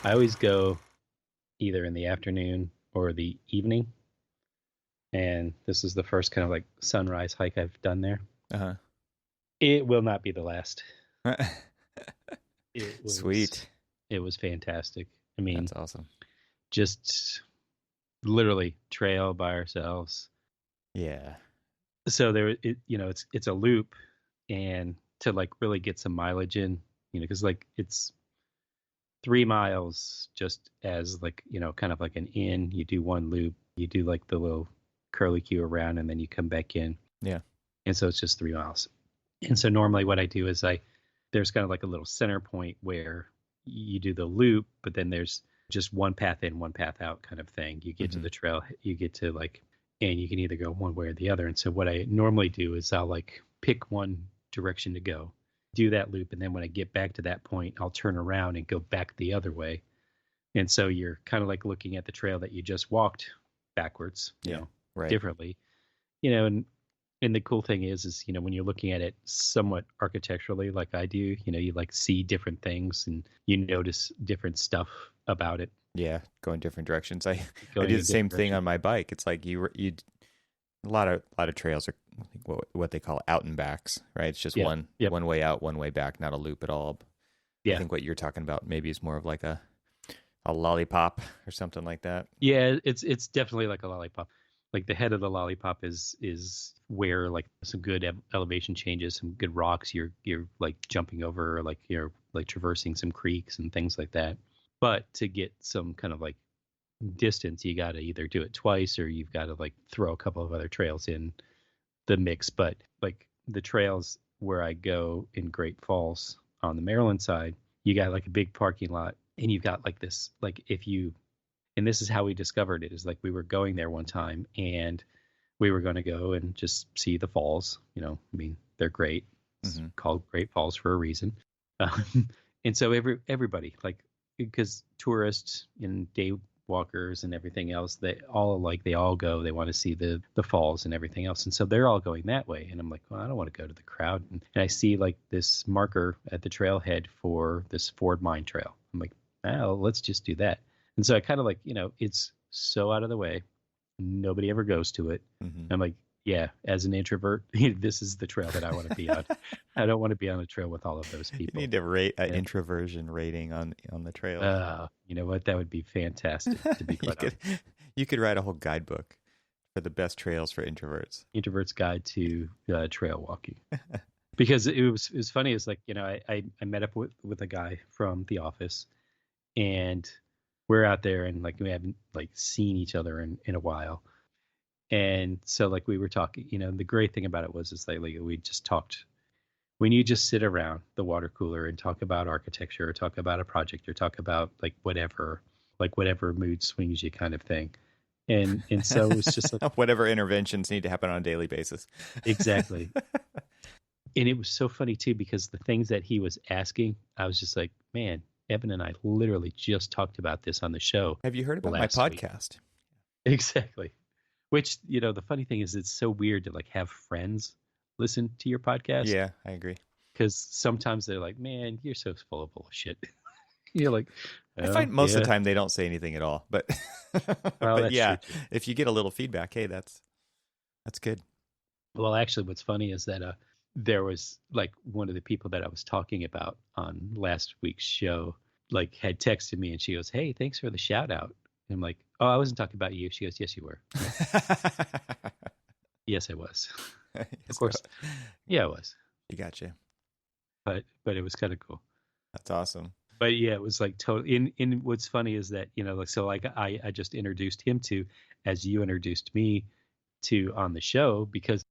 I always go either in the afternoon or the evening. And this is the first kind of like sunrise hike I've done there. Uh It will not be the last. huh. It was Sweet. it was fantastic. I mean, That's awesome. just literally trail by ourselves. Yeah. So it's a loop, and to like really get some mileage in, because like it's 3 miles just as like, kind of like an in. You do one loop, you do like the little curly Q around, and then you come back in. Yeah. And so it's just 3 miles. And so normally what I do is there's kind of like a little center point where you do the loop, but then there's just one path in, one path out kind of thing. You get to Hmm. the trail, you get to like, and you can either go one way or the other. And so what I normally do is I'll like pick one direction to go, do that loop. And then when I get back to that point, I'll turn around and go back the other way. And so you're kind of like looking at the trail that you just walked backwards, Yeah. Right. differently, and the cool thing is, when you're looking at it somewhat architecturally, like I do, you like see different things and you notice different stuff about it Yeah. Going different directions. I going do in the a same different thing direction. on my bike. It's like you a lot of trails are what they call out and backs, right? It's just Yeah. Yep. one way out, one way back, not a loop at all. I Yeah. think what you're talking about maybe is more of like a lollipop or something like that. Yeah. It's definitely like a lollipop. Like the head of the lollipop is where like some good elevation changes, some good rocks. You're like jumping over, or like you're like traversing some creeks and things like that. But to get some kind of like distance, you got to either do it twice or you've got to like throw a couple of other trails in the mix. But like the trails where I go in Great Falls on the Maryland side, you got like a big parking lot, and you've got like this, like if you, and this is how we discovered it, is like we were going there one time and we were going to go and just see the falls. I mean, they're great. It's Hmm. called Great Falls for a reason. Um, and so everybody, like, because tourists and day walkers and everything else, they all go, they want to see the falls and everything else. And so they're all going that way. And I'm like, well, I don't want to go to the crowd. And I see like this marker at the trailhead for this Ford Mine Trail. I'm like, oh, let's just do that. And so I kind of like, it's so out of the way. Nobody ever goes to it. Hmm. I'm like, yeah, as an introvert, this is the trail that I want to be on. I don't want to be on a trail with all of those You people. need to rate an Yeah. introversion rating on the trails. You know what? That would be fantastic, to be you quite could honest. you could write a whole guidebook for the best trails for introverts. Introvert's Guide to Trail Walking. Because it was funny. It's like, I met up with a guy from the office, and we're out there, and like we haven't like seen each other in a while. And so like we were talking, the great thing about it was is like we just talked. When you just sit around the water cooler and talk about architecture or talk about a project or talk about like whatever mood swings you kind of thing. And so it's just like, Whatever interventions need to happen on a daily basis. exactly. And it was so funny too, because the things that he was asking, I was just like, man, Evan and I literally just talked about this on the show Have you heard about my last week. podcast? Exactly. Which, the funny thing is it's so weird to like have friends listen to your podcast, Yeah, I agree. because sometimes they're like, man, you're so full of bullshit. You're like, I oh find most of the yeah, time they don't say anything at all, but well, but that's true yeah, too. if you get a little feedback, hey, that's good. Well, actually, what's funny is that there was like one of the people that I was talking about on last week's show, like had texted me, and she goes, "Hey, thanks for the shout out." And I'm like, "Oh, I wasn't talking about you." She goes, "Yes, you were." I'm like, "Yes, I was." Of So, course, yeah, I was, you gotcha. but it was kind of cool. That's awesome. But yeah, it was like total. In what's funny is that, like, so like I just introduced him to, as you introduced me to on the show, because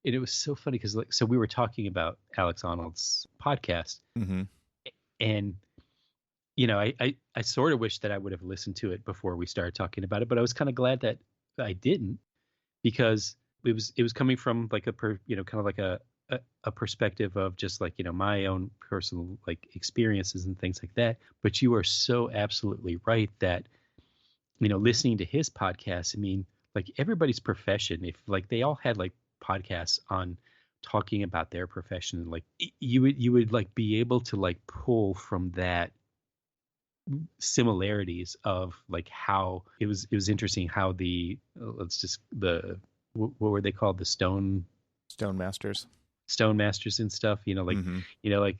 it was so funny because like, so we were talking about Alex Honnold's podcast, Hmm. and I sort of wish that I would have listened to it before we started talking about it, but I was kind of glad that I didn't, because it was coming from like kind of like a perspective of just like, my own personal like experiences and things like that. But you are so absolutely right that, listening to his podcast, I mean, like everybody's profession, if like they all had like podcasts on talking about their profession, like you would like be able to like pull from that similarities of like how it was interesting how the let's just the what were they called, the Stone Masters. stone masters and stuff, like Mm-hmm. like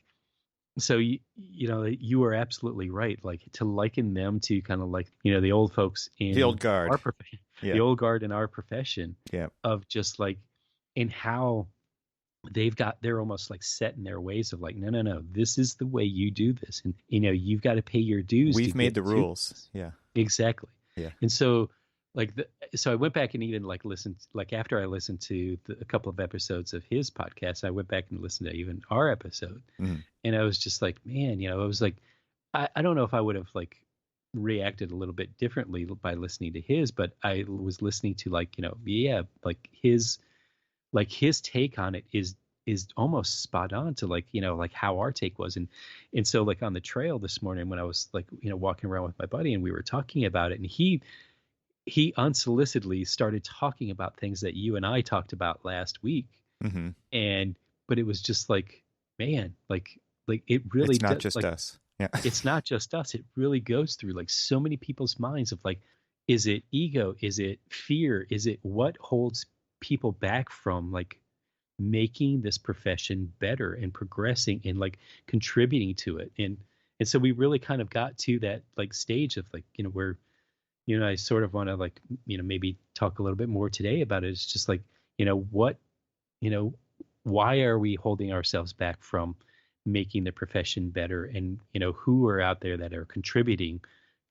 so you are absolutely right, like to liken them to kind of like the old folks The old in guard. our profession, the Yeah. old guard in our profession, Yeah. of just like in how they're almost like set in their ways of like, no, this is the way you do this, and you've got to pay your dues to We've made get the to rules. this. Yeah. Exactly. Yeah. And so like so I went back and even like listened, like after I listened to a couple of episodes of his podcast, I went back and listened to even our episode, Mm. and I was just like, man, I was like, I don't know if I would have like reacted a little bit differently by listening to his, but I was listening to like, yeah, like his take on it is almost spot on to like, like how our take was. And so like on the trail this morning when I was like, walking around with my buddy and we were talking about it, and he unsolicitedly started talking about things that you and I talked about last week. Mm-hmm. But it was just like, man, like it really It's not does, just like, us. Yeah. it's not just us. It really goes through like so many people's minds of like, is it ego? Is it fear? Is it what holds people back from like making this profession better and progressing and like contributing to it? And so we really kind of got to that like stage of like, where, I sort of want to like, maybe talk a little bit more today about it. It's just like, what, why are we holding ourselves back from making the profession better? And, who are out there that are contributing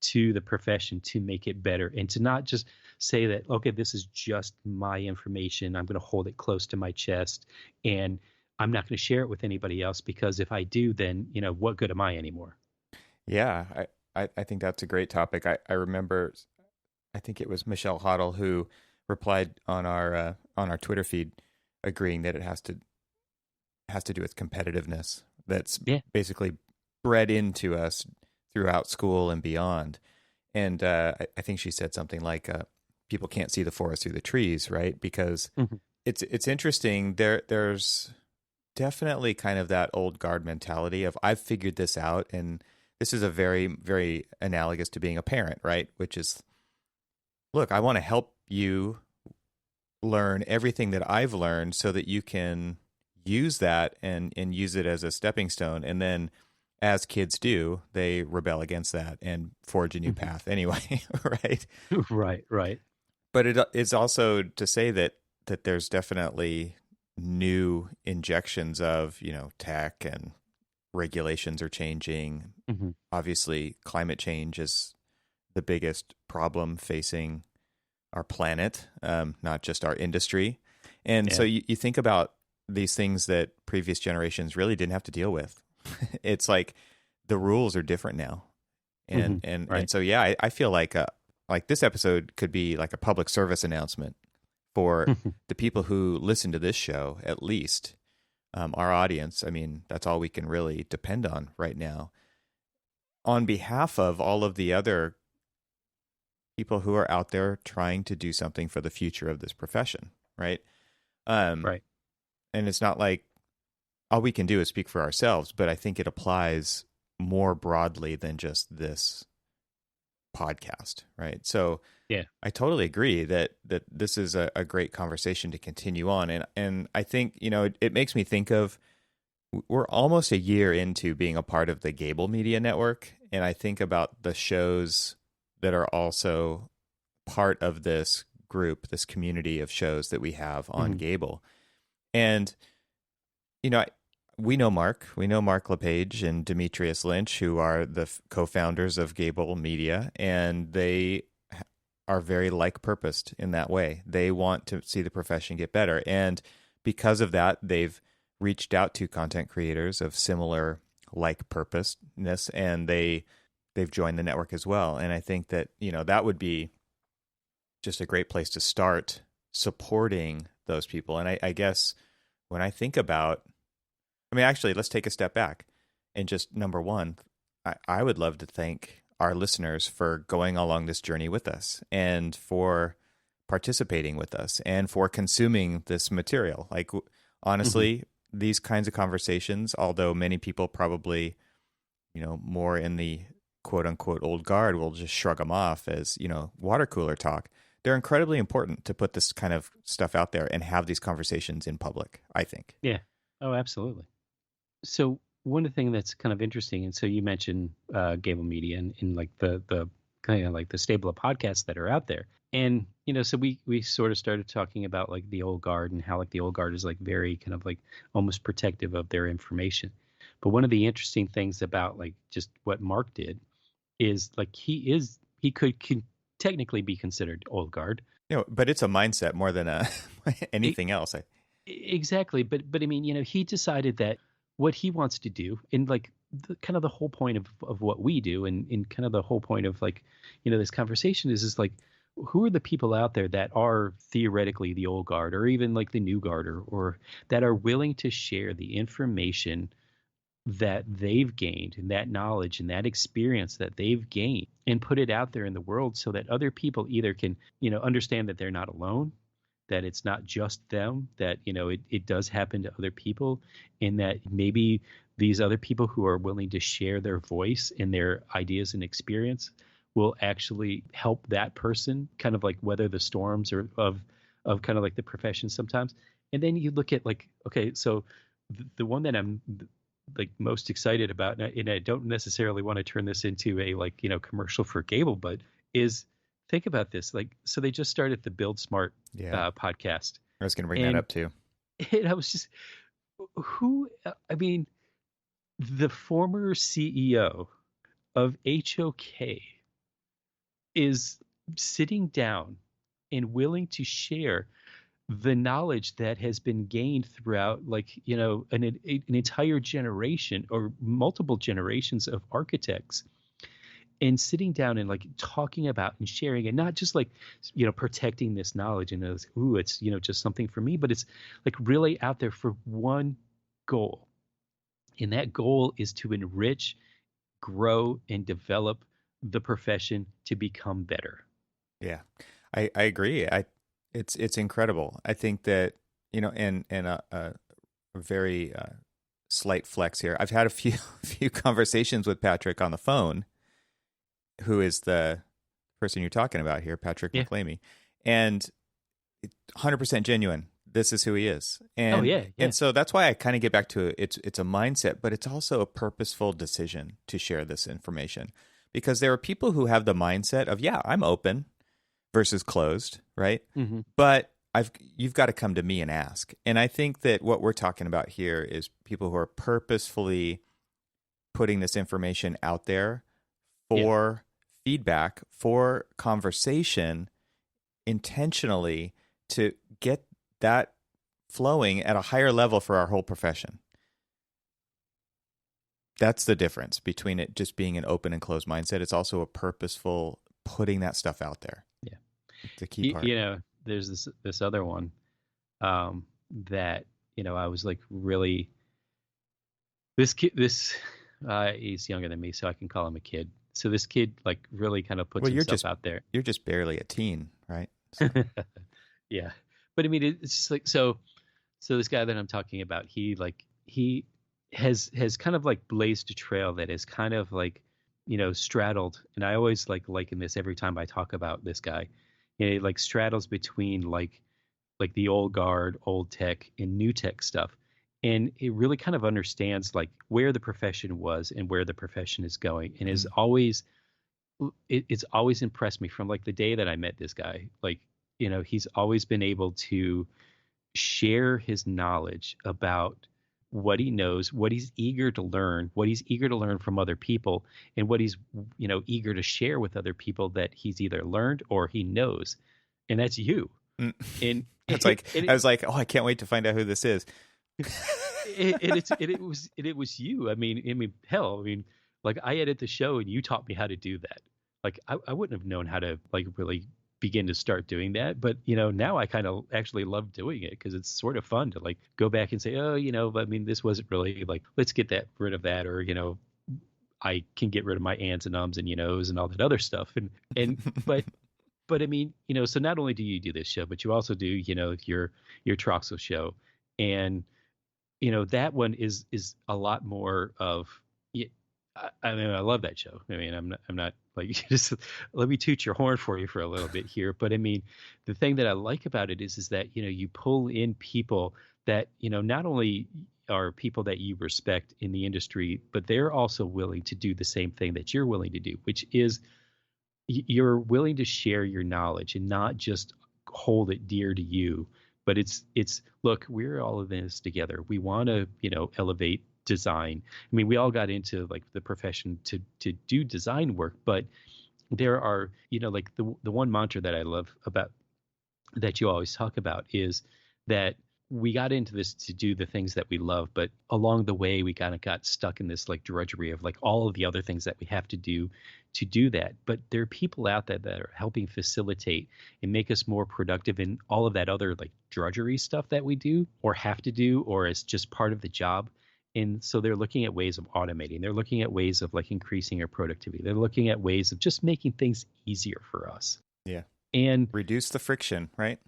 to the profession to make it better, and to not just say that, okay, this is just my information, I'm going to hold it close to my chest and I'm not going to share it with anybody else, because if I do, then, what good am I anymore? Yeah. I think that's a great topic. I remember, I think it was Michelle Hoddle who replied on our Twitter feed, agreeing that it has to do with competitiveness. That's Yeah. basically bred into us throughout school and beyond. And I think she said something like, "People can't see the forest through the trees," right? Because Mhm. it's interesting. There's definitely kind of that old guard mentality of I've figured this out, and this is a very, very analogous to being a parent, right? Which is, look, I want to help you learn everything that I've learned so that you can use that and use it as a stepping stone. And then as kids do, they rebel against that and forge a new path anyway, right? Right. But it's also to say that there's definitely new injections of, tech, and regulations are changing. Mm-hmm. Obviously, climate change is the biggest problem facing our planet, not just our industry. And so you think about these things that previous generations really didn't have to deal with. It's like the rules are different now. And and so yeah, I feel like this episode could be like a public service announcement for the people who listen to this show, at least our audience. I mean, that's all we can really depend on right now. On behalf of all of the other people who are out there trying to do something for the future of this profession, right? Right. And it's not like all we can do is speak for ourselves, but I think it applies more broadly than just this podcast, right? So Yeah. I totally agree that this is a great conversation to continue on. And I think, it makes me think of, we're almost a year into being a part of the Gable Media Network. And I think about the shows that are also part of this group, this community of shows that we have on Gable. And, we know Mark LePage and Demetrius Lynch, who are the co-founders of Gable Media, and they are very like-purposed in that way. They want to see the profession get better. And because of that, they've reached out to content creators of similar like-purposedness, and they've joined the network as well. And I think that, that would be just a great place to start supporting those people. And I guess when I think about, actually, let's take a step back and just, number one, I would love to thank our listeners for going along this journey with us, and for participating with us, and for consuming this material. Like, honestly, these kinds of conversations, although many people probably, more in the quote unquote old guard will just shrug them off as, water cooler talk. They're incredibly important to put this kind of stuff out there and have these conversations in public, I think. Yeah. Oh, absolutely. So one thing that's kind of interesting, and so you mentioned Gable Media and like the kind of like the stable of podcasts that are out there. And, so we sort of started talking about like the old guard and how like the old guard is like very kind of like almost protective of their information. But one of the interesting things about like just what Mark did is like he could technically be considered old guard. But it's a mindset more than anything else. Exactly. But I mean, he decided that what he wants to do, and like kind of the whole point of what we do, and kind of the whole point of like, this conversation is like, who are the people out there that are theoretically the old guard or even like the new guard or that are willing to share the information that they've gained and that knowledge and that experience that they've gained and put it out there in the world so that other people either can, understand that they're not alone, that it's not just them, that, it does happen to other people, and that maybe these other people who are willing to share their voice and their ideas and experience will actually help that person kind of like weather the storms or of kind of like the profession sometimes. And then you look at like, okay, so the one that I'm like most excited about, and I don't necessarily want to turn this into a like, commercial for Gable, but is think about this. Like, so they just started the Build Smart podcast. I was going to bring that up too. And I was just, I mean, the former CEO of HOK is sitting down and willing to share the knowledge that has been gained throughout like, an entire generation or multiple generations of architects, and sitting down and like talking about and sharing, and not just like, protecting this knowledge and it's, just something for me, but it's like really out there for one goal. And that goal is to enrich, grow, and develop the profession to become better. Yeah, I agree. It's incredible. I think that, and a very slight flex here. I've had a few conversations with Patrick on the phone, who is the person you're talking about here, Patrick McClamey, and 100% genuine. This is who he is. And, and so that's why I kind of get back to it's a mindset, but it's also a purposeful decision to share this information, because there are people who have the mindset of, I'm open versus closed, right? Mm-hmm. But you've got to come to me and ask. And I think that what we're talking about here is people who are purposefully putting this information out there for feedback, for conversation, intentionally to get that flowing at a higher level for our whole profession. That's the difference between it just being an open and closed mindset. It's also a purposeful putting that stuff out there. Yeah. The key part. There's this other one that, I was like really, this kid, he's younger than me, so I can call him a kid. So this kid like really kind of puts himself out there. You're just barely a teen, right? So. Yeah. But I mean, it's just like, so this guy that I'm talking about, he has kind of like blazed a trail that is kind of like, straddled. And I always like liken this every time I talk about this guy, it like straddles between like the old guard, old tech, and new tech stuff. And it really kind of understands like where the profession was and where the profession is going. And is always, it's always impressed me from like the day that I met this guy. Like, he's always been able to share his knowledge about what he knows, what he's eager to learn, what he's eager to learn from other people, and what he's, eager to share with other people that he's either learned or he knows. And that's you. And it's like, I was like, oh, I can't wait to find out who this is. It was you. I mean, hell, like I edit the show and you taught me how to do that. Like I wouldn't have known how to like really begin to start doing that, but now I kind of actually love doing it because it's sort of fun to like go back and say, oh, this wasn't really like, let's get rid of that, or I can get rid of my ands and ums and and all that other stuff, and but I mean, so not only do you do this show, but you also do your Troxel show, and that one is a lot more of, I mean, I love that show. I mean, I'm not like just let me toot your horn for you for a little bit here, but I mean, the thing that I like about it is that you pull in people that not only are people that you respect in the industry, but they're also willing to do the same thing that you're willing to do, which is you're willing to share your knowledge and not just hold it dear to you, but it's look, we're all in this together. We want to elevate design. I mean, we all got into like the profession to do design work, but there are like the one mantra that I love about that you always talk about is that we got into this to do the things that we love, but along the way we kind of got stuck in this like drudgery of like all of the other things that we have to do that. But there are people out there that are helping facilitate and make us more productive in all of that other like drudgery stuff that we do or have to do or as just part of the job. And so they're looking at ways of automating. They're looking at ways of like increasing our productivity. They're looking at ways of just making things easier for us. Yeah. And reduce the friction, right?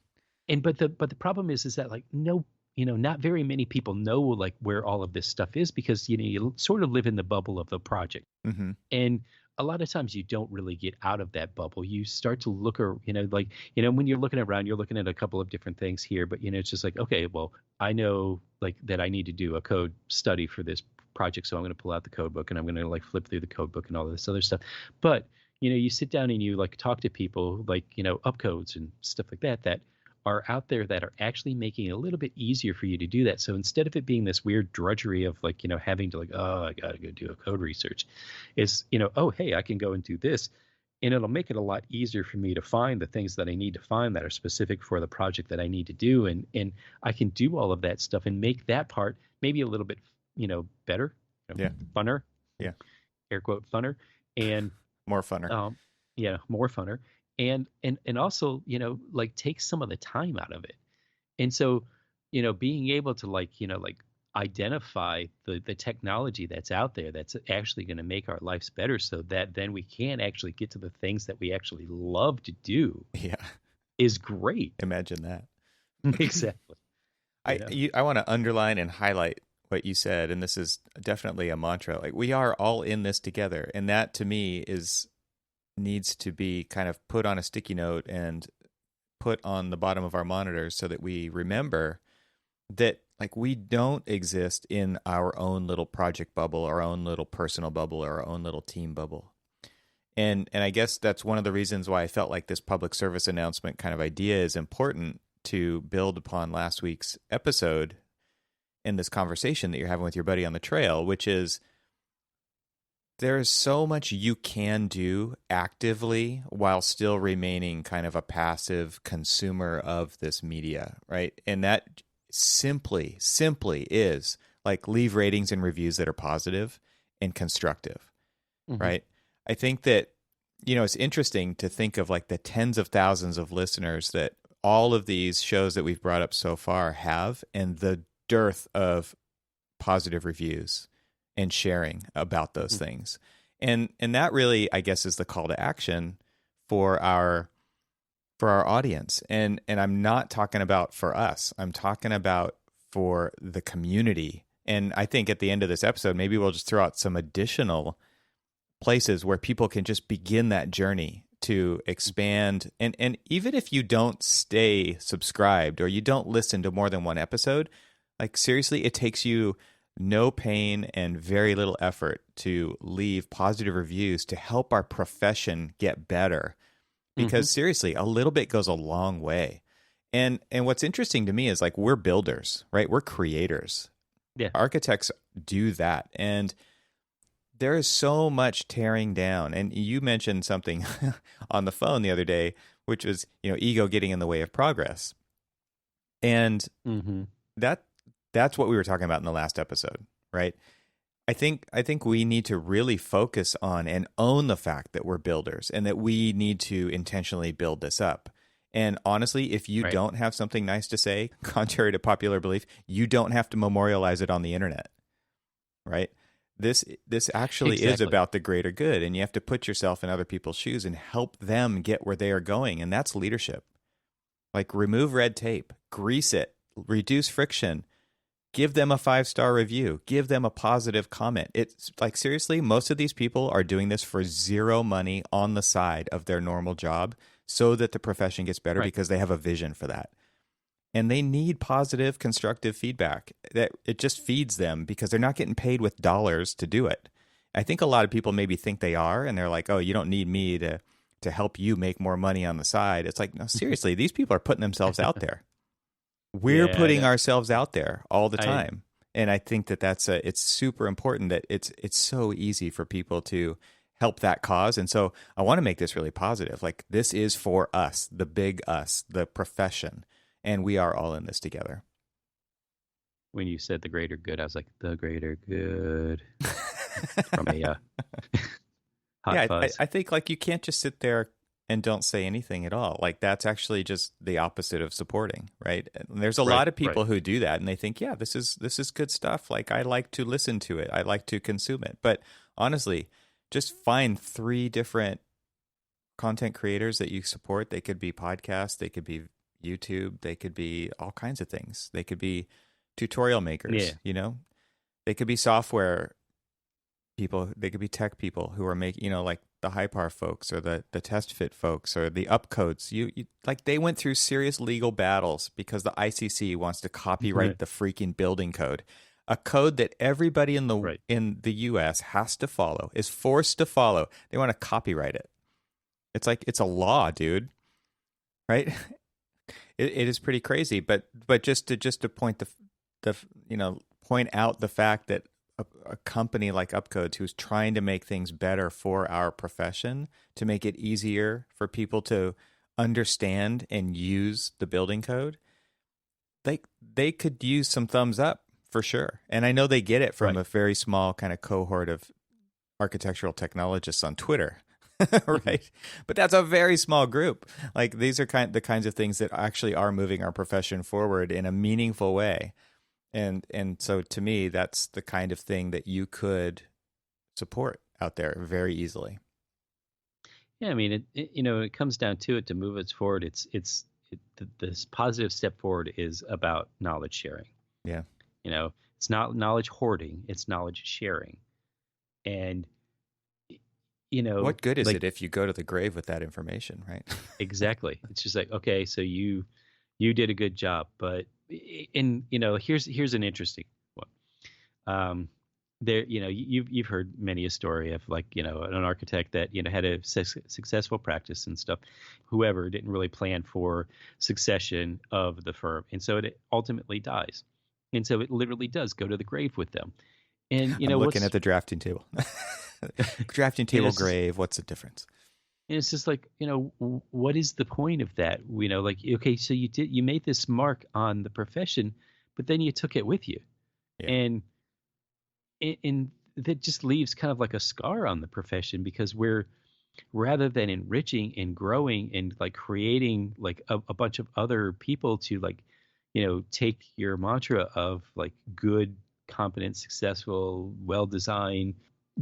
And but the problem is that like no, not very many people know like where all of this stuff is because you sort of live in the bubble of the project. Mm-hmm. And a lot of times you don't really get out of that bubble. You start to look, or like when you're looking around, you're looking at a couple of different things here, but it's just like, okay, well, I know like that I need to do a code study for this project, so I'm going to pull out the code book and I'm going to like flip through the code book and all this other stuff. But you sit down and you like talk to people like upcodes and stuff like that are out there that are actually making it a little bit easier for you to do that. So instead of it being this weird drudgery of like, having to like, oh, I got to go do a code research, it's, oh, hey, I can go and do this. And it'll make it a lot easier for me to find the things that I need to find that are specific for the project that I need to do. And I can do all of that stuff and make that part maybe a little bit, better, yeah, funner, yeah, air quote funner, and more funner. More funner. And also, like take some of the time out of it. And so, being able to like identify the technology that's out there that's actually going to make our lives better so that then we can actually get to the things that we actually love to do. Yeah. Is great. Imagine that. Exactly. I want to underline and highlight what you said, and this is definitely a mantra. Like we are all in this together, and that to me needs to be kind of put on a sticky note and put on the bottom of our monitors so that we remember that like we don't exist in our own little project bubble, our own little personal bubble, or our own little team bubble. And I guess that's one of the reasons why I felt like this public service announcement kind of idea is important to build upon last week's episode in this conversation that you're having with your buddy on the trail, which is there is so much you can do actively while still remaining kind of a passive consumer of this media, right? And that simply is like leave ratings and reviews that are positive and constructive, right? I think that, it's interesting to think of like the tens of thousands of listeners that all of these shows that we've brought up so far have, and the dearth of positive reviews and sharing about those things. And that really, I guess, is the call to action for our audience. And I'm not talking about for us. I'm talking about for the community. And I think at the end of this episode, maybe we'll just throw out some additional places where people can just begin that journey to expand. And even if you don't stay subscribed or you don't listen to more than one episode, like seriously, it takes you no pain and very little effort to leave positive reviews to help our profession get better. Because seriously, a little bit goes a long way. And what's interesting to me is like we're builders, right? We're creators. Yeah. Architects do that. And there is so much tearing down. And you mentioned something on the phone the other day, which was, ego getting in the way of progress. And that's what we were talking about in the last episode, right? I think we need to really focus on and own the fact that we're builders and that we need to intentionally build this up. And honestly, if you don't have something nice to say, contrary to popular belief, you don't have to memorialize it on the internet, right? This actually is about the greater good, and you have to put yourself in other people's shoes and help them get where they are going, and that's leadership. Like remove red tape, grease it, reduce friction, Give them a 5-star review. Give them a positive comment. It's like, seriously, most of these people are doing this for zero money on the side of their normal job so that the profession gets better, Right. because they have a vision for that. And they need positive, constructive feedback. That it just feeds them, because they're not getting paid with dollars to do it. I think a lot of people maybe think they are, and they're like, oh, you don't need me to help you make more money on the side. It's like, no, seriously, these people are putting themselves out there. We're putting ourselves out there all the time. And I think that it's super important that it's so easy for people to help that cause. And so I want to make this really positive. Like, this is for us, the big us, the profession, and we are all in this together. When you said the greater good, I was like, the greater good. From a hot fuzz. I think, like, you can't just sit there and don't say anything at all. Like, that's actually just the opposite of supporting, right? And there's a lot of people who do that, and they think, yeah, this is good stuff. Like, I like to listen to it. I like to consume it. But honestly, just find 3 different content creators that you support. They could be podcasts, they could be YouTube, they could be all kinds of things. They could be tutorial makers, you know? They could be software people, they could be tech people who are making, you know, like the Hypar folks or the test fit folks or the upcodes. You like, they went through serious legal battles because the ICC wants to copyright the freaking building code, a code that everybody in the US has to follow, is forced to follow. They want to copyright it. It's like, it's a law, dude. Right? It is pretty crazy, but just to point point out the fact that a company like Upcodes, who's trying to make things better for our profession, to make it easier for people to understand and use the building code, they could use some thumbs up for sure. And I know they get it from a very small kind of cohort of architectural technologists on Twitter. Right. But that's a very small group. Like, these are the kinds of things that actually are moving our profession forward in a meaningful way. And so to me, that's the kind of thing that you could support out there very easily. Yeah, I mean, it comes down to it, to move us forward. This positive step forward is about knowledge sharing. Yeah. It's not knowledge hoarding, it's knowledge sharing. And what good is it if you go to the grave with that information, right? Exactly. It's just like, okay, so you did a good job, but here's an interesting one. There, you've heard many a story of, like, an architect that had a successful practice and stuff. Whoever didn't really plan for succession of the firm, and so it ultimately dies, and so it literally does go to the grave with them. And I'm looking at the drafting table. Drafting table, grave. What's the difference? And it's just like, what is the point of that? Like, okay, so you made this mark on the profession, but then you took it with you. Yeah. And that just leaves kind of like a scar on the profession, because rather than enriching and growing and like creating like a bunch of other people to, like, take your mantra of like good, competent, successful, well-designed,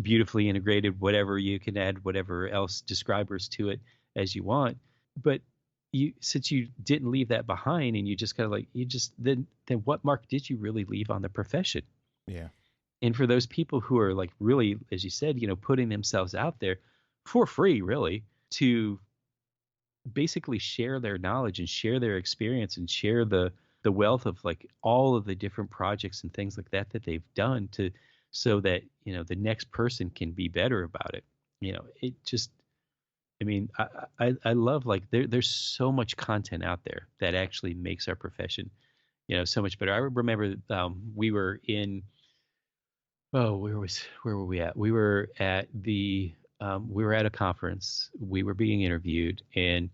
beautifully integrated, whatever, you can add whatever else describers to it as you want. But since you didn't leave that behind, and you just kind of like, then what mark did you really leave on the profession? Yeah. And for those people who are like really, as you said, putting themselves out there for free, really, to basically share their knowledge and share their experience and share the wealth of like all of the different projects and things like that they've done, so that the next person can be better about it. It just, I mean, I love, like, there's so much content out there that actually makes our profession so much better. I remember we were in, where were we at? We were at a conference. We were being interviewed, and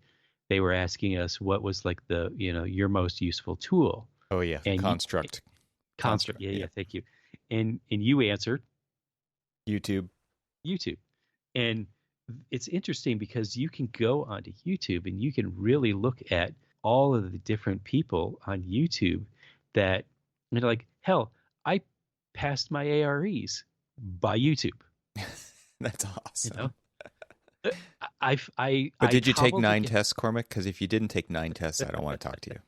they were asking us what was like the your most useful tool. Oh yeah, and construct. Yeah, thank you. And you answered YouTube. And it's interesting because you can go onto YouTube and you can really look at all of the different people on YouTube that, like, hell, I passed my AREs by YouTube. That's awesome. But did you take 9 tests, Cormac? Because if you didn't take 9 tests, I don't want to talk to you.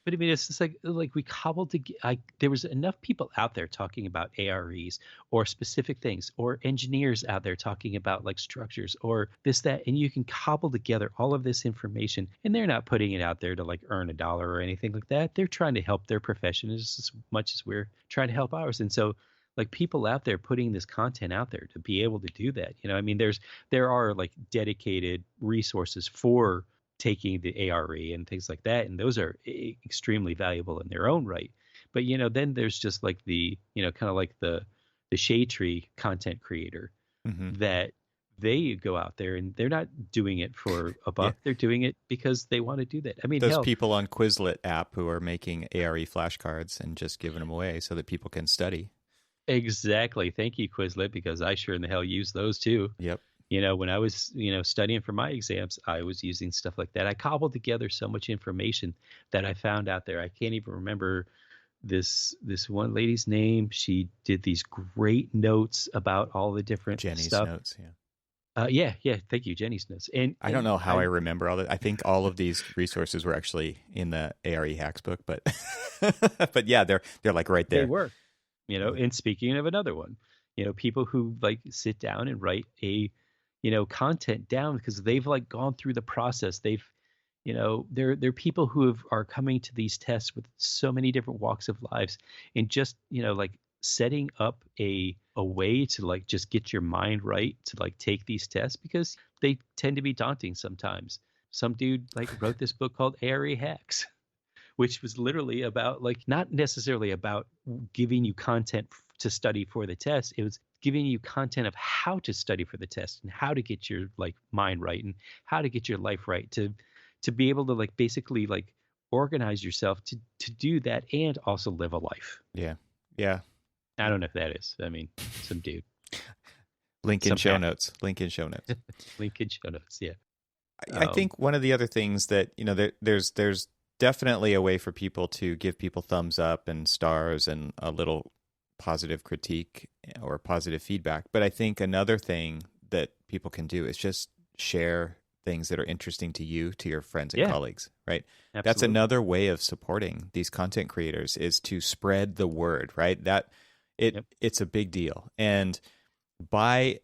But I mean, it's just like we cobbled together. There was enough people out there talking about AREs or specific things, or engineers out there talking about like structures or this, that, and you can cobble together all of this information. And they're not putting it out there to like earn a dollar or anything like that. They're trying to help their profession as much as we're trying to help ours. And so, like people out there putting this content out there to be able to do that, I mean, there are like dedicated resources for taking the ARE and things like that. And those are extremely valuable in their own right. But, then there's just like the, kind of like the shade tree content creator that they go out there and they're not doing it for a buck. They're doing it because they want to do that. I mean, those people on Quizlet app who are making ARE flashcards and just giving them away so that people can study. Exactly. Thank you, Quizlet, because I sure in the hell use those too. Yep. When I was, studying for my exams, I was using stuff like that. I cobbled together so much information that I found out there. I can't even remember this one lady's name. She did these great notes about all the different Jenny's stuff. notes, yeah. Thank you, Jenny's notes. And I don't know how I remember all that. I think all of these resources were actually in the ARE hacks book, but but yeah, they're like right there. They were, And speaking of another one, people who like sit down and write a content down because they've like gone through the process. They've, they're people who are coming to these tests with so many different walks of lives, and just, like setting up a way to like just get your mind right to like take these tests, because they tend to be daunting sometimes. Some dude like wrote this book called ARE Hacks, which was literally about like not necessarily about giving you content to study for the test. It was giving you content of how to study for the test and how to get your like mind right and how to get your life right to be able to like basically like organize yourself to do that and also live a life. Yeah. I don't know if that is. I mean, some dude. Link in show notes. Link in show notes. Link in show notes. Yeah. I think one of the other things that, there's definitely a way for people to give people thumbs up and stars and a little positive critique or positive feedback. But I think another thing that people can do is just share things that are interesting to you, to your friends and colleagues, right? Absolutely. That's another way of supporting these content creators, is to spread the word, right? It's a big deal. And by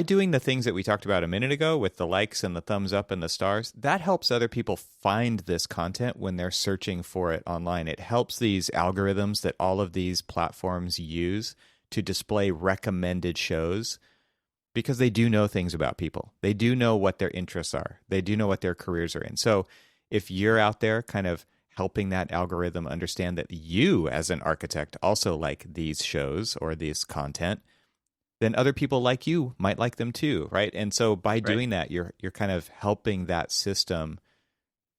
doing the things that we talked about a minute ago with the likes and the thumbs up and the stars, that helps other people find this content when they're searching for it online. It helps these algorithms that all of these platforms use to display recommended shows, because they do know things about people. They do know what their interests are. They do know what their careers are in. So if you're out there kind of helping that algorithm understand that you as an architect also like these shows or this content, then other people like you might like them too, right? And so by doing that, you're kind of helping that system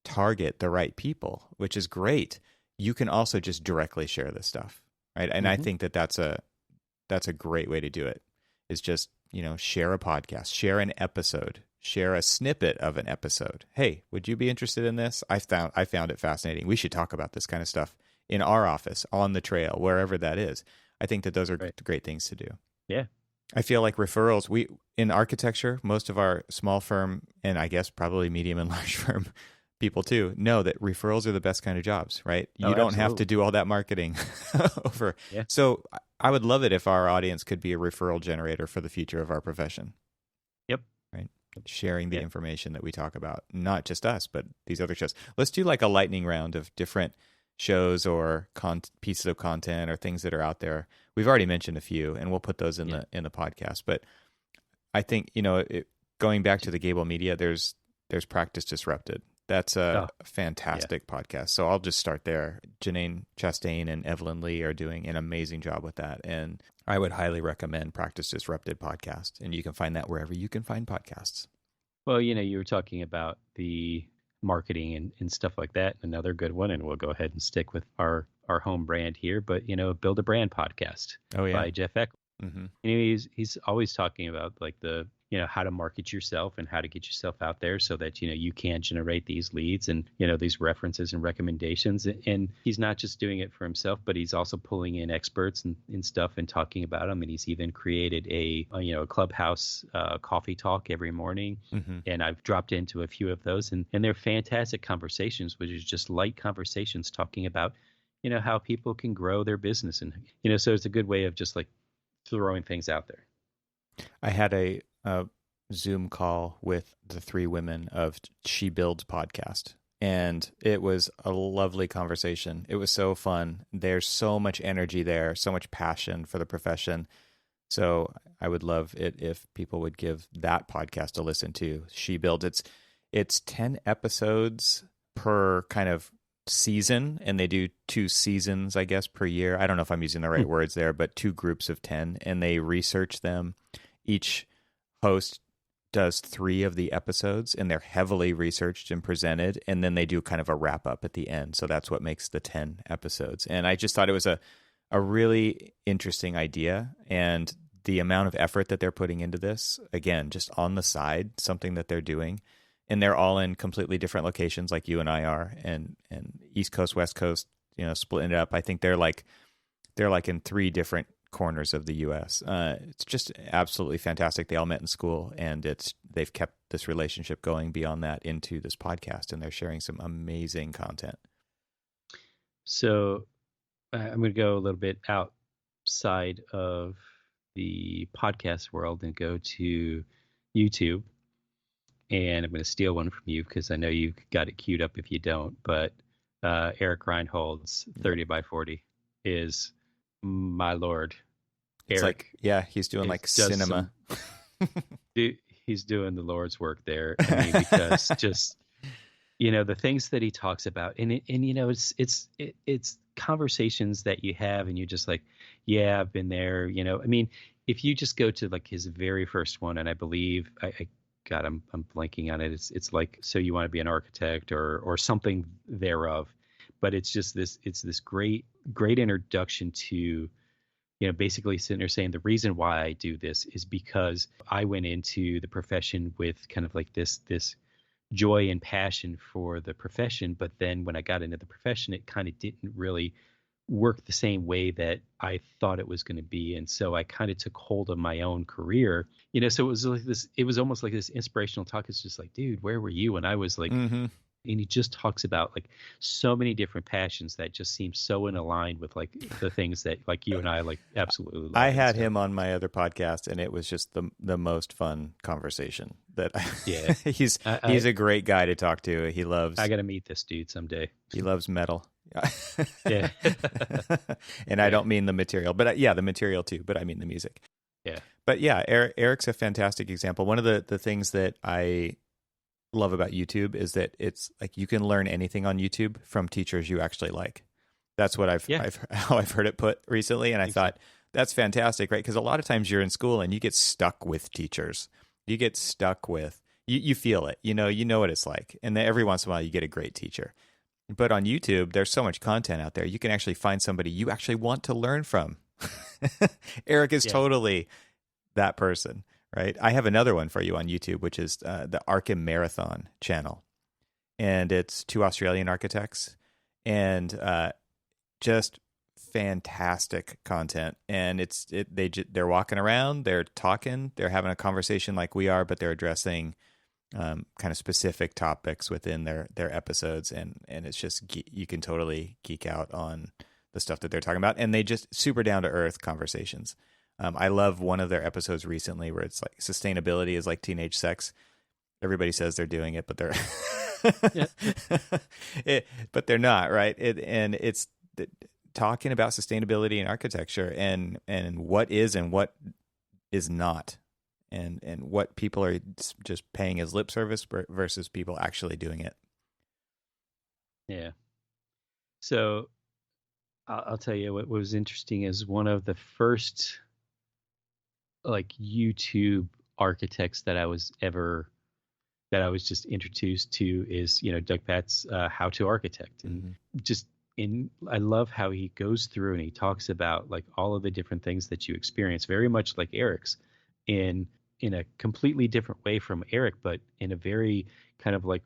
target the right people, which is great. You can also just directly share this stuff, right? And I think that that's a great way to do it, is just, share a podcast, share an episode, share a snippet of an episode. Hey, would you be interested in this? I found it fascinating. We should talk about this kind of stuff in our office, on the trail, wherever that is. I think that those are great things to do. Yeah. I feel like referrals, in architecture, most of our small firm, and I guess probably medium and large firm people too, know that referrals are the best kind of jobs, right? You don't have to do all that marketing over. Yeah. So I would love it if our audience could be a referral generator for the future of our profession. Yep. Right. Sharing the information that we talk about, not just us, but these other shows. Let's do like a lightning round of different shows or pieces of content or things that are out there. We've already mentioned a few, and we'll put those in the podcast. But I think, going back to the Gable Media, there's Practice Disrupted. That's a fantastic podcast. So I'll just start there. Janine Chastain and Evelyn Lee are doing an amazing job with that. And I would highly recommend Practice Disrupted podcast. And you can find that wherever you can find podcasts. Well, you were talking about the marketing and stuff like that. Another good one, and we'll go ahead and stick with our home brand here, but Build a Brand podcast by Jeff Eck. Mm-hmm. He's always talking about like the how to market yourself and how to get yourself out there so that, you can generate these leads and, these references and recommendations. And he's not just doing it for himself, but he's also pulling in experts and stuff and talking about them. And he's even created a clubhouse coffee talk every morning. Mm-hmm. And I've dropped into a few of those, and they're fantastic conversations, which is just light conversations talking about, how people can grow their business. And, so it's a good way of just like throwing things out there. I had a Zoom call with the three women of She Builds podcast, and it was a lovely conversation. It was so fun. There's so much energy there, so much passion for the profession. So I would love it if people would give that podcast a listen to. She Builds. It's 10 episodes per kind of season, and they do 2 seasons, I guess, per year. I don't know if I'm using the right words there, but 2 groups of 10, and they research them. Each host does 3 of the episodes, and they're heavily researched and presented, and then they do kind of a wrap up at the end. So that's what makes the 10 episodes. And I just thought it was a really interesting idea, and the amount of effort that they're putting into this, again, just on the side, something that they're doing. And they're all in completely different locations, like you and I are, and East Coast, West Coast, splitting it up. I think they're like in 3 different corners of the U.S. It's just absolutely fantastic. They all met in school, and they've kept this relationship going beyond that into this podcast, and they're sharing some amazing content. So I'm going to go a little bit outside of the podcast world and go to YouTube. And I'm going to steal one from you because I know you got it queued up if you don't. But Eric Reinhold's 30 by 40 is my Lord. Eric, he's doing like cinema. He's doing the Lord's work there. I mean, because just, the things that he talks about, and it's conversations that you have, and you're just like, yeah, I've been there. I mean, if you just go to like his very first one, and I believe God, I'm blanking on it. It's like, so you want to be an architect or something thereof, but it's just this great introduction to, basically sitting there saying the reason why I do this is because I went into the profession with kind of like this joy and passion for the profession. But then when I got into the profession, it kind of didn't really work the same way that I thought it was going to be. And so I kind of took hold of my own career, so it was almost like this inspirational talk. It's just like, dude, where were you when I was like, mm-hmm. And he just talks about like so many different passions that just seem so in align with like the things that like you and I like absolutely love. I had him on my other podcast, and it was just the most fun conversation he's a great guy to talk to. He loves, I got to meet this dude someday. He loves metal. Yeah. And I don't mean the material, but the material too, but I mean the music. Yeah. But yeah, Eric's a fantastic example. One of the things that I love about YouTube is that it's like you can learn anything on YouTube from teachers you actually like. That's what I've heard it put recently, and I thought that's fantastic, right? Because a lot of times you're in school and you get stuck with teachers. You get stuck with you feel it, you know what it's like, and then every once in a while you get a great teacher. But on YouTube, there's so much content out there. You can actually find somebody you actually want to learn from. Eric is totally that person. Right. I have another one for you on YouTube, which is the Arkham Marathon channel. And it's 2 Australian architects, and just fantastic content. And they're walking around, they're talking, they're having a conversation like we are, but they're addressing kind of specific topics within their episodes. And it's just, you can totally geek out on the stuff that they're talking about. And they just super down to earth conversations. I love one of their episodes recently where it's like sustainability is like teenage sex. Everybody says they're doing it, but they're but they're not, right? It's talking about sustainability in architecture and what is and what is not, and what people are just paying as lip service versus people actually doing it. Yeah. So I'll tell you what was interesting is one of the first like YouTube architects that I was just introduced to is, Doug Pat's How to Architect. And I love how he goes through and he talks about like all of the different things that you experience, very much like Eric's in in a completely different way from Eric, but in a very kind of like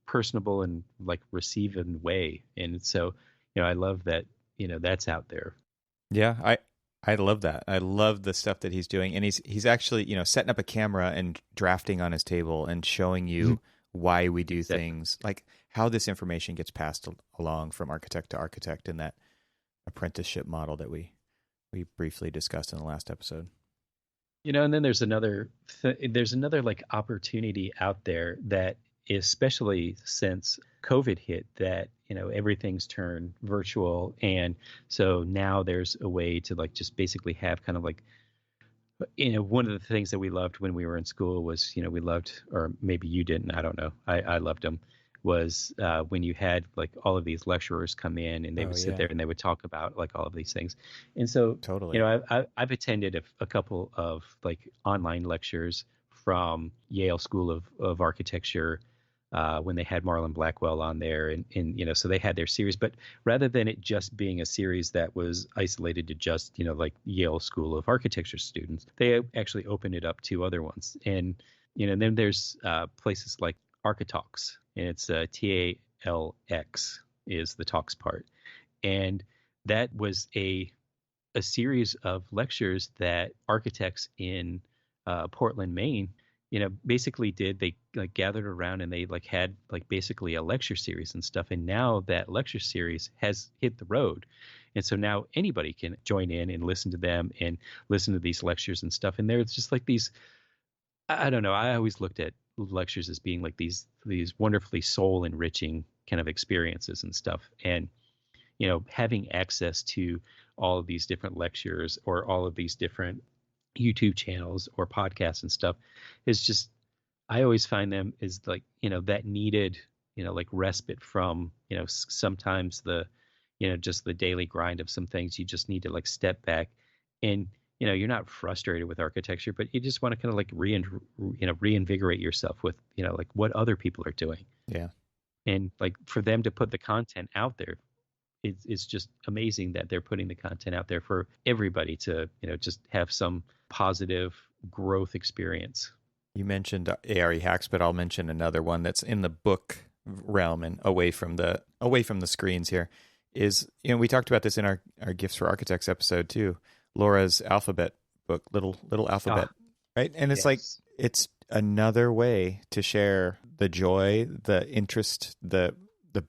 personable and like receiving way. And so, I love that, that's out there. Yeah, I love that. I love the stuff that he's doing, and he's actually setting up a camera and drafting on his table and showing you why we do things, like how this information gets passed along from architect to architect in that apprenticeship model that we briefly discussed in the last episode. And then there's another like opportunity out there that, especially since COVID hit, that everything's turned virtual, and so now there's a way to like just basically have kind of like, one of the things that we loved when we were in school was, we loved, or maybe you didn't, I don't know, I loved them, was when you had like all of these lecturers come in and they would sit there and they would talk about like all of these things. And so totally, I've attended a couple of like online lectures from Yale School of Architecture when they had Marlon Blackwell on there, and so they had their series, but rather than it just being a series that was isolated to just like Yale School of Architecture students, they actually opened it up to other ones. And then there's places like Architalks, and it's TALX is the talks part, and that was a series of lectures that architects in Portland, Maine, basically did. They like gathered around and they like had like basically a lecture series and stuff. And now that lecture series has hit the road. And so now anybody can join in and listen to them and listen to these lectures and stuff. And there's just like these, I don't know, I always looked at lectures as being like these wonderfully soul enriching kind of experiences and stuff. And, having access to all of these different lectures or all of these different YouTube channels or podcasts and stuff is just, I always find them is like, that needed, like respite from, sometimes the, just the daily grind of some things. You just need to like step back and, you're not frustrated with architecture, but you just want to kind of like reinvigorate yourself with, like what other people are doing. Yeah. And like for them to put the content out there, it's just amazing that they're putting the content out there for everybody to, just have some positive growth experience. You mentioned ARE Hacks, but I'll mention another one that's in the book realm and away from the screens here is, we talked about this in our Gifts for Architects episode too, Laura's alphabet book, little alphabet, right? And it's like, it's another way to share the joy, the interest, the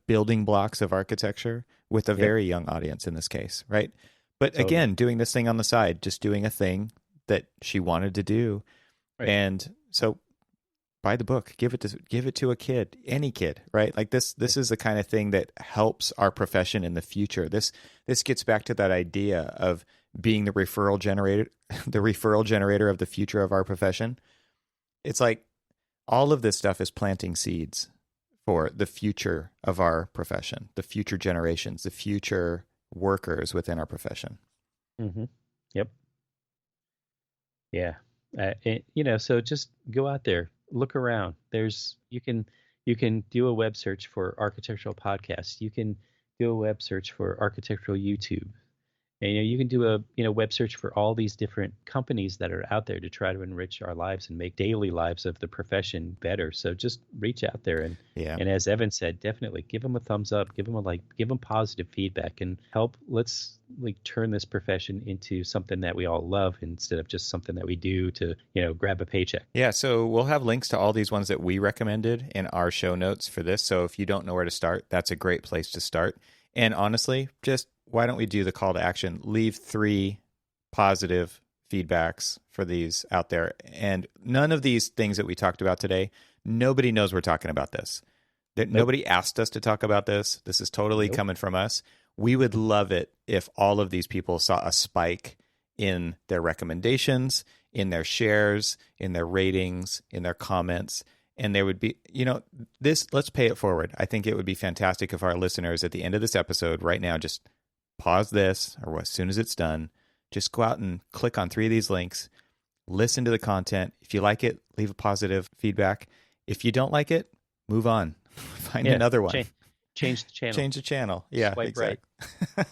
building blocks of architecture with a very young audience in this case, right? But again, doing this thing on the side, just doing a thing that she wanted to do. Right. And so buy the book, give it to a kid, any kid, right? Like this is the kind of thing that helps our profession in the future. This gets back to that idea of being the referral generator of the future of our profession. It's like all of this stuff is planting seeds for the future of our profession, the future generations, the future workers within our profession. Mm-hmm. Yep. Yeah. So just go out there, look around. You can do a web search for architectural podcasts. You can do a web search for architectural YouTube. And you can do a web search for all these different companies that are out there to try to enrich our lives and make daily lives of the profession better. So just reach out there and as Evan said, definitely give them a thumbs up, give them a like, give them positive feedback and help. Let's like turn this profession into something that we all love instead of just something that we do to, grab a paycheck. Yeah. So we'll have links to all these ones that we recommended in our show notes for this. So if you don't know where to start, that's a great place to start. And honestly, just why don't we do the call to action? Leave 3 positive feedbacks for these out there. And none of these things that we talked about today, nobody knows we're talking about this. Nobody asked us to talk about this. This is totally coming from us. We would love it if all of these people saw a spike in their recommendations, in their shares, in their ratings, in their comments. And there would be, let's pay it forward. I think it would be fantastic if our listeners at the end of this episode right now just pause this, or as soon as it's done, just go out and click on 3 of these links, listen to the content. If you like it, leave a positive feedback. If you don't like it, move on. Find another one. Change the channel. Change the channel. Yeah, Swipe exactly. Right.